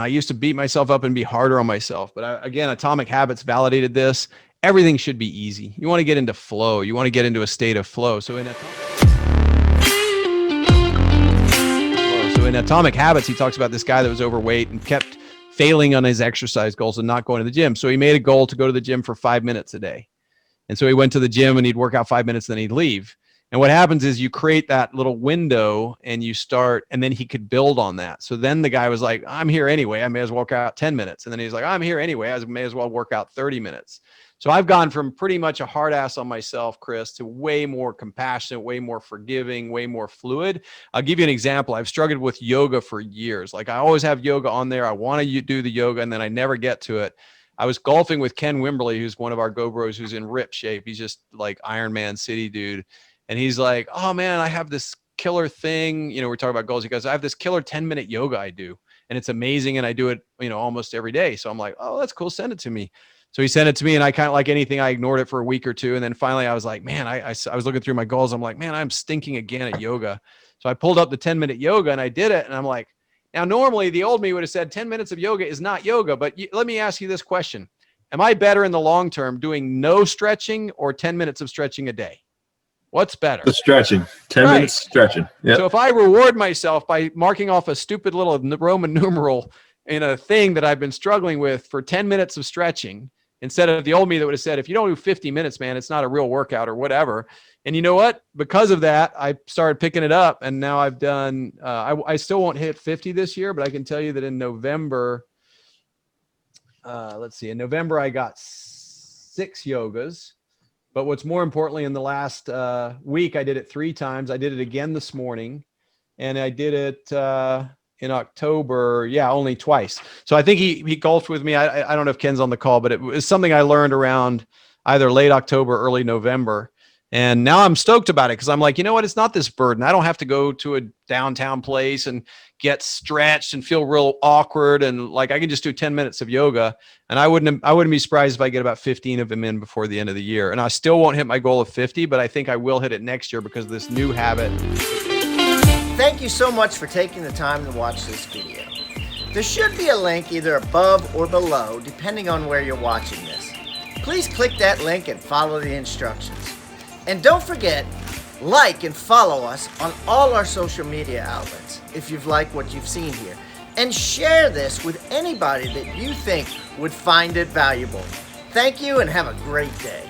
I used to beat myself up and be harder on myself. But again, Atomic Habits validated this. Everything should be easy. You want to get into flow. You want to get into a state of flow. So in Atomic Habits, he talks about this guy that was overweight and kept failing on his exercise goals and not going to the gym. So he made a goal to go to the gym for 5 minutes a day. And so he went to the gym and he'd work out 5 minutes, then he'd leave. And what happens is you create that little window and you start, and then he could build on that. So then the guy was like, I'm here anyway. I may as well work out 10 minutes. And then he's like, I'm here anyway. I may as well work out 30 minutes. So I've gone from pretty much a hard ass on myself, Chris, to way more compassionate, way more forgiving, way more fluid. I'll give you an example. I've struggled with yoga for years. Like I always have yoga on there. I want to do the yoga and then I never get to it. I was golfing with Ken Wimberly, who's one of our GoBros, who's in rip shape. He's just like Iron Man City dude. And he's like, oh man, I have this killer thing. You know, we're talking about goals. He goes, I have this killer 10-minute yoga I do. And it's amazing. And I do it, you know, almost every day. So I'm like, oh, that's cool. Send it to me. So he sent it to me and I kind of like anything, I ignored it for a week or two. And then finally I was like, man, I was looking through my goals. I'm like, man, I'm stinking again at yoga. So I pulled up the 10-minute yoga and I did it. And I'm like, now normally the old me would have said 10 minutes of yoga is not yoga. But let me ask you this question. Am I better in the long term doing no stretching or 10 minutes of stretching a day? What's better? The stretching. 10 minutes stretching. Yep. So if I reward myself by marking off a stupid little Roman numeral in a thing that I've been struggling with for 10 minutes of stretching, instead of the old me that would have said, if you don't do 50 minutes, man, it's not a real workout or whatever. And you know what? Because of that, I started picking it up. And now I've done, I still won't hit 50 this year, but I can tell you that in November, in November, I got 6 yogas. But what's more importantly, in the last week, I did it 3 times. I did it again this morning, and I did it in October. Yeah, only twice. So I think he golfed with me. I don't know if Ken's on the call, but it was something I learned around either late October, early November. And now I'm stoked about it because I'm like, you know what? It's not this burden. I don't have to go to a downtown place and get stretched and feel real awkward. And like, I can just do 10 minutes of yoga. And I wouldn't be surprised if I get about 15 of them in before the end of the year. And I still won't hit my goal of 50, but I think I will hit it next year because of this new habit. Thank you so much for taking the time to watch this video. There should be a link either above or below, depending on where you're watching this. Please click that link and follow the instructions. And don't forget, like and follow us on all our social media outlets if you've liked what you've seen here. And share this with anybody that you think would find it valuable. Thank you and have a great day.